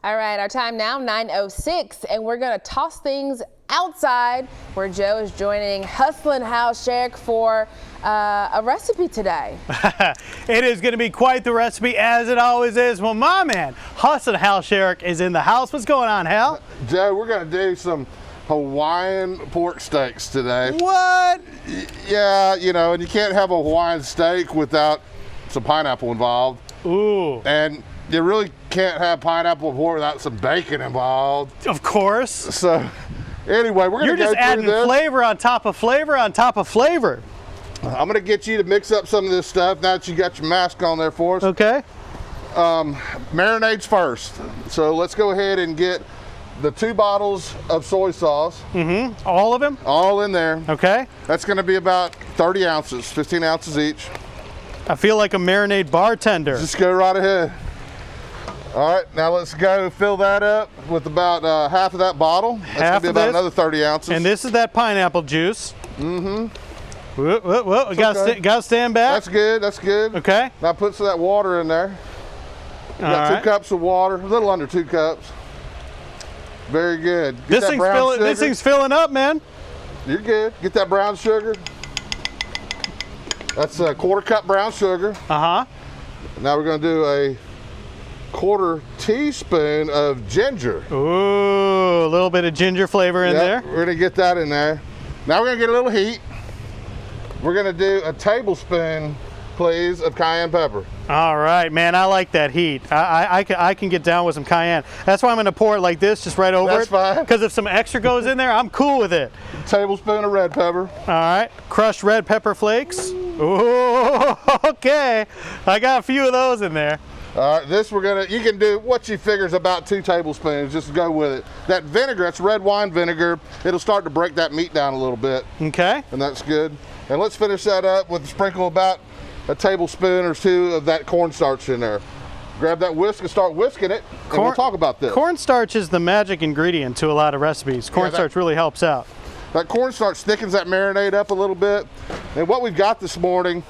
All right, our time now, 9:06, and we're going to toss things outside where Joe is joining Hustlin' Hal Sherrick for a recipe today. It is going to be quite the recipe, as it always is. Well, my man, Hustlin' Hal Sherrick is in the house. What's going on, Hal? Joe, we're going to do some Hawaiian pork steaks today. What? Yeah, you know, and you can't have a Hawaiian steak without some pineapple involved. Ooh. And you really can't have pineapple pork without some bacon involved. Of course. So, anyway, we're going to go You're just adding flavor on top of flavor on top of flavor. I'm going to get you to mix up some of this stuff now that you got your mask on there for us. Okay. Marinades first. So let's go ahead and get the 2 bottles of soy sauce. Mm-hmm. All of them? All in there. Okay. That's going to be about 30 ounces, 15 ounces each. I feel like a marinade bartender. Just go right ahead. All right, now let's go fill that up with about half of that bottle. That's going to be about another 30 ounces. And this is that pineapple juice. Mm-hmm. Whoa, whoa, whoa. We gotta stand back. That's good, that's good. Okay. Now put some of that water in there. You got 2 cups of water, a little under 2 cups. Very good. This thing's filling up, man. You're good. Get that brown sugar. That's a 1/4 cup brown sugar. Uh-huh. Now we're going to do a 1/4 teaspoon of ginger. Ooh, a little bit of ginger flavor in there. We're going to get that in there. Now we're going to get a little heat. We're going to do a tablespoon, please, of cayenne pepper. All right, man, I like that heat. I can get down with some cayenne. That's why I'm going to pour it like this, just right over it. That's fine. Because if some extra goes in there, I'm cool with it. A tablespoon of red pepper. All right, crushed red pepper flakes. Ooh, okay. I got a few of those in there. All right, this you can do what you figure is about 2 tablespoons. Just go with it. That vinegar, that's red wine vinegar. It'll start to break that meat down a little bit. Okay. And that's good. And let's finish that up with a sprinkle about a tablespoon or 2 of that cornstarch in there. Grab that whisk and start whisking it, and we'll talk about this. Cornstarch is the magic ingredient to a lot of recipes. Cornstarch really helps out. That cornstarch thickens that marinade up a little bit. And what we've got this morning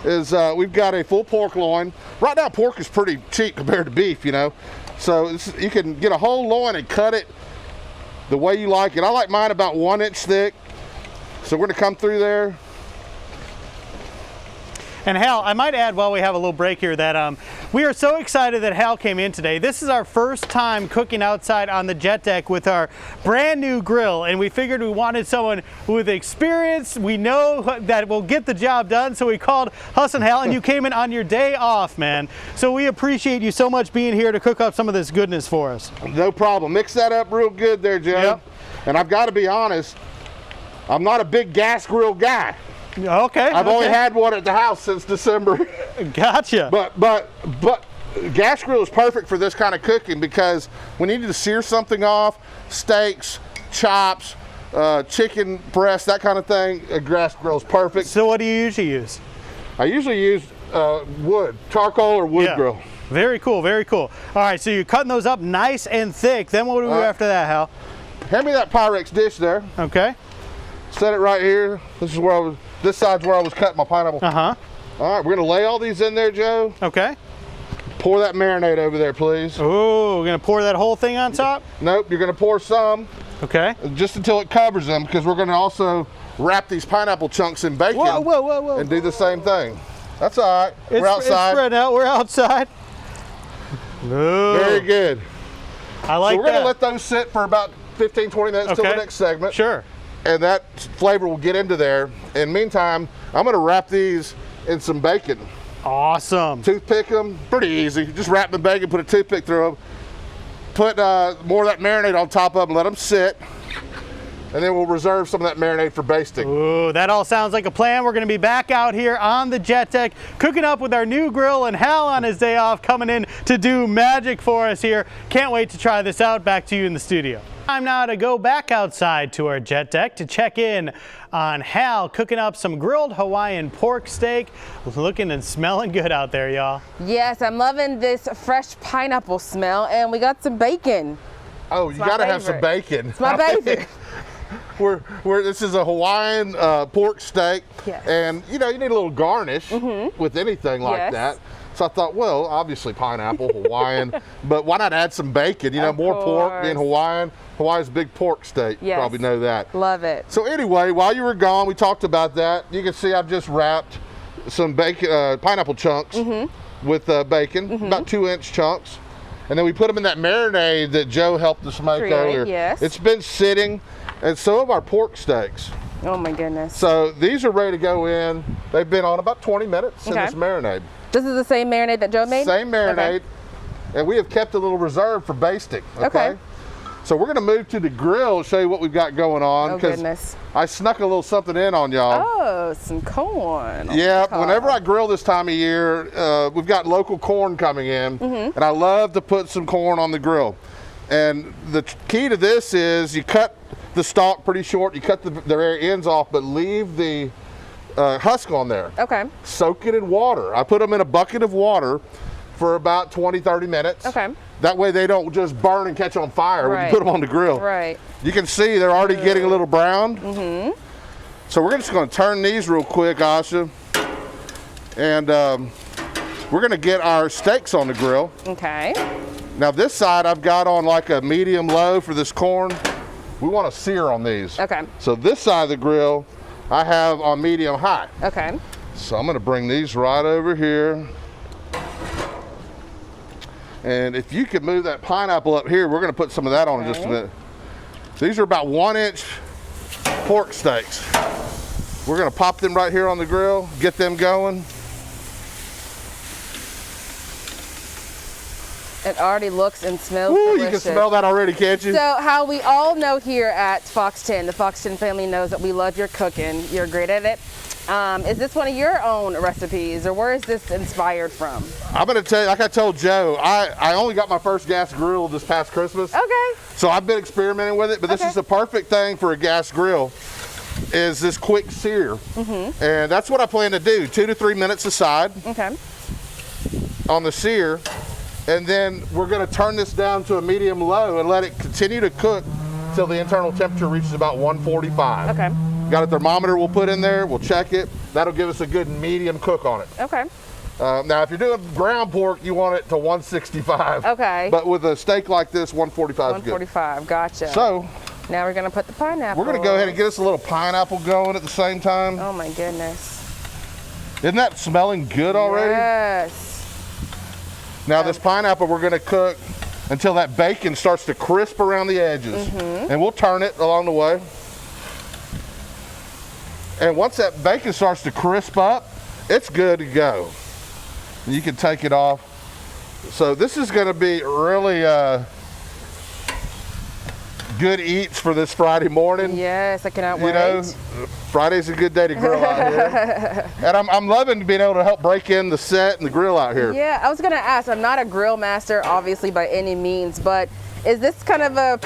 is we've got a full pork loin. Right now, pork is pretty cheap compared to beef, you know. So you can get a whole loin and cut it the way you like it. I like mine about 1 inch thick. So we're gonna come through there. And Hal, I might add while we have a little break here that we are so excited that Hal came in today. This is our first time cooking outside on the jet deck with our brand new grill, and we figured we wanted someone with experience. We know that will get the job done, so we called Hustlin' Hal, and you came in on your day off, man. So we appreciate you so much being here to cook up some of this goodness for us. No problem. Mix that up real good there, Joe. Yep. And I've got to be honest, I'm not a big gas grill guy. Okay. I've only had one at the house since December. Gotcha. But gas grill is perfect for this kind of cooking because when you need to sear something off, steaks, chops, chicken breast, that kind of thing, a gas grill is perfect. So what do you usually use? I usually use wood, charcoal or wood grill. Very cool, very cool. All right, so you're cutting those up nice and thick. Then what do we do after that, Hal? Hand me that Pyrex dish there. Okay. Set it right here. This side's where I was cutting my pineapple. Uh-huh. All right, we're gonna lay all these in there, Joe. Okay. Pour that marinade over there, please. Oh, we're gonna pour that whole thing on top? Nope, you're gonna pour some. Okay. Just until it covers them, because we're gonna also wrap these pineapple chunks in bacon. Whoa, whoa, whoa, whoa. And do the same thing. That's all right. We're outside. It's spread out, we're outside. Ooh. Very good. I like that. So we're gonna let those sit for about 15, 20 minutes till the next segment. Sure. And that flavor will get into there. In the meantime, I'm gonna wrap these in some bacon. Awesome. Toothpick them, pretty easy. Just wrap them in bacon, put a toothpick through them. Put more of that marinade on top of them, let them sit. And then we'll reserve some of that marinade for basting. Ooh, that all sounds like a plan. We're gonna be back out here on the jet deck, cooking up with our new grill, and Hal on his day off coming in to do magic for us here. Can't wait to try this out. Back to you in the studio. Time now to go back outside to our jet deck to check in on Hal cooking up some grilled Hawaiian pork steak. Looking and smelling good out there, y'all. Yes, I'm loving this fresh pineapple smell, and we got some bacon. Oh, you gotta have some bacon. It's my favorite. This is a Hawaiian pork steak, yes. And you know you need a little garnish with anything like that. So I thought, well, obviously pineapple, Hawaiian, but why not add some bacon? You know, more pork, being Hawaiian. Hawaii's a big pork state. Yes. You probably know that. Love it. So anyway, while you were gone, we talked about that. You can see I've just wrapped some bacon, pineapple chunks with bacon, about 2-inch chunks. And then we put them in that marinade that Joe helped us make earlier. Yes. It's been sitting, and so have our pork steaks. Oh my goodness. So these are ready to go in. They've been on about 20 minutes in this marinade. This is the same marinade that Joe made? Same marinade. Okay. And we have kept a little reserve for basting. Okay. So we're going to move to the grill, show you what we've got going on. Oh goodness. I snuck a little something in on y'all. Oh, some corn. Yeah, whenever I grill this time of year, we've got local corn coming in, and I love to put some corn on the grill. And the key to this is you cut the stalk pretty short, you cut the ends off, but leave the husk on there. Okay. Soak it in water. I put them in a bucket of water for about 20-30 minutes. Okay. That way they don't just burn and catch on fire when you put them on the grill. Right. You can see they're already getting a little brown. So we're just going to turn these real quick, Asha. And we're going to get our steaks on the grill. Okay. Now this side I've got on like a medium low for this corn. We want to sear on these. Okay. So this side of the grill I have on medium high. Okay. So I'm going to bring these right over here. And if you could move that pineapple up here, we're going to put some of that on in just a minute. These are about 1-inch pork steaks. We're going to pop them right here on the grill, get them going. It already looks and smells Ooh, delicious. you can smell that already, can't you? So how we all know here at Fox 10, the Fox 10 family knows that we love your cooking. You're great at it. Is this one of your own recipes, or where is this inspired from? I'm going to tell you, like I told Joe, I only got my first gas grill this past Christmas. Okay. So I've been experimenting with it, but this is the perfect thing for a gas grill, is this quick sear. And that's what I plan to do, 2 to 3 minutes aside on the sear. And then we're going to turn this down to a medium low and let it continue to cook till the internal temperature reaches about 145. Okay. Got a thermometer we'll put in there, we'll check it. That'll give us a good medium cook on it. Okay. Now if you're doing ground pork, you want it to 165. Okay. But with a steak like this, 145 is good. 145, gotcha. So now we're going to put the pineapple. We're going to go ahead and get us a little pineapple going at the same time. Oh my goodness. Isn't that smelling good already? Yes. Now this pineapple we're going to cook until that bacon starts to crisp around the edges. And we'll turn it along the way. And once that bacon starts to crisp up, it's good to go. You can take it off. So this is going to be really good eats for this Friday morning. Yes, I cannot wait. You know, Friday's a good day to grill out here. And I'm loving being able to help break in the set and the grill out here. Yeah, I was going to ask, I'm not a grill master, obviously, by any means, but is this kind of a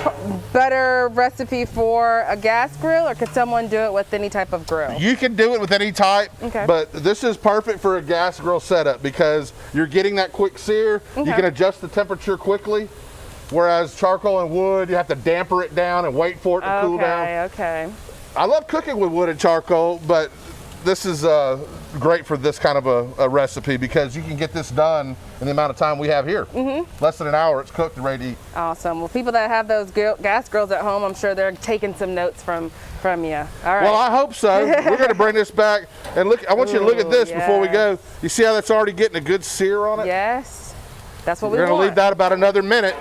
better recipe for a gas grill, or could someone do it with any type of grill? You can do it with any type, but this is perfect for a gas grill setup because you're getting that quick sear. You can adjust the temperature quickly, whereas charcoal and wood, you have to damper it down and wait for it to cool down. Okay. I love cooking with wood and charcoal, but this is great for this kind of a recipe because you can get this done in the amount of time we have here. Less than an hour, it's cooked and ready to eat. Awesome. Well, people that have those gas grills at home, I'm sure they're taking some notes from you. All right. Well, I hope so. We're going to bring this back and look. I want you to look at this before we go. You see how that's already getting a good sear on it? Yes. That's what we want. We're going to leave that about another minute.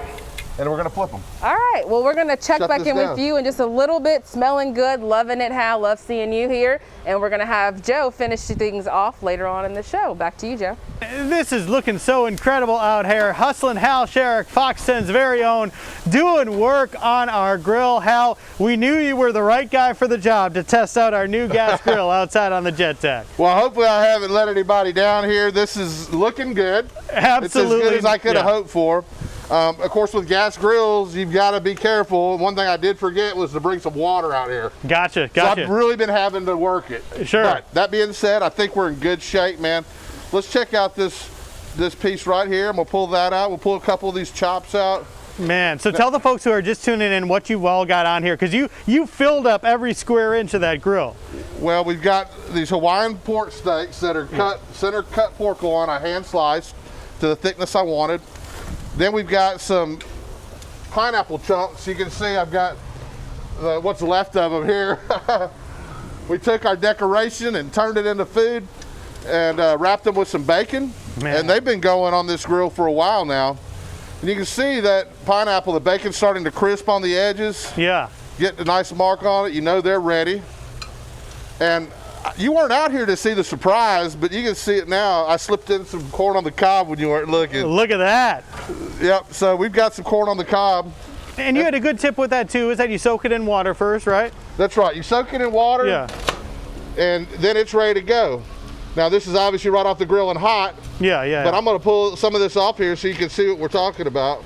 And we're going to flip them. All right. Well, we're going to check Shut back this in down. with you in just a little bit. Smelling good. Loving it, Hal. Love seeing you here. And we're going to have Joe finish things off later on in the show. Back to you, Joe. This is looking so incredible out here. Hustlin' Hal Sherrick, Fox 10's very own, doing work on our grill. Hal, we knew you were the right guy for the job to test out our new gas grill outside on the Jet Deck. Well, hopefully I haven't let anybody down here. This is looking good. Absolutely. It's as good as I could have hoped for. Of course, with gas grills, you've got to be careful. One thing I did forget was to bring some water out here. Gotcha. So I've really been having to work it. Sure. But that being said, I think we're in good shape, man. Let's check out this piece right here. I'm gonna pull that out. We'll pull a couple of these chops out. Man, so tell the folks who are just tuning in what you've all got on here, because you filled up every square inch of that grill. Well, we've got these Hawaiian pork steaks that are cut, center cut pork loin, I hand sliced to the thickness I wanted. Then we've got some pineapple chunks. You can see I've got what's left of them here. We took our decoration and turned it into food and wrapped them with some bacon. Man. And they've been going on this grill for a while now. And you can see that pineapple, the bacon's starting to crisp on the edges. Yeah. Get a nice mark on it, you know they're ready. And you weren't out here to see the surprise, but you can see it now. I slipped in some corn on the cob when you weren't looking. Look at that. Yep, so we've got some corn on the cob. And you had a good tip with that too, is that you soak it in water first, right? That's right, you soak it in water, yeah, and then it's ready to go. Now this is obviously right off the grill and hot. Yeah, yeah. But I'm gonna pull some of this off here so you can see what we're talking about.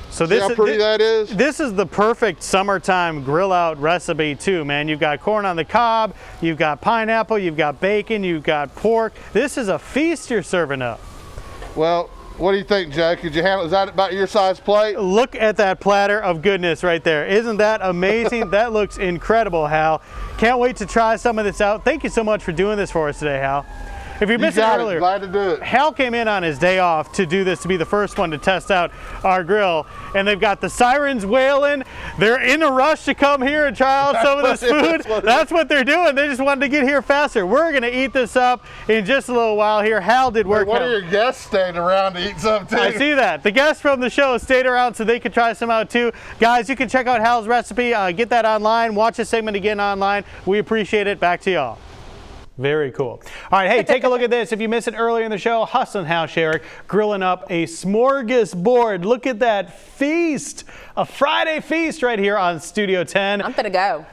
So see how pretty that is? This is the perfect summertime grill out recipe too, man. You've got corn on the cob, you've got pineapple, you've got bacon, you've got pork. This is a feast you're serving up. Well, what do you think, Joe? Could you handle, is that about your size plate? Look at that platter of goodness right there. Isn't that amazing? That looks incredible, Hal. Can't wait to try some of this out. Thank you so much for doing this for us today, Hal. If you missed it earlier, glad to do it. Hal came in on his day off to do this, to be the first one to test out our grill. And they've got the sirens wailing. They're in a rush to come here and try out some of this food. That's what they're doing. They just wanted to get here faster. We're going to eat this up in just a little while here. Hal did work. One of your guests stayed around to eat some too. I see that. The guests from the show stayed around so they could try some out too. Guys, you can check out Hal's recipe. Get that online. Watch this segment again online. We appreciate it. Back to y'all. Very cool. All right, hey, take a look at this. If you missed it earlier in the show, Huss and Hal Sherrick grilling up a smorgasbord. Look at that feast, a Friday feast right here on Studio 10. I'm gonna go.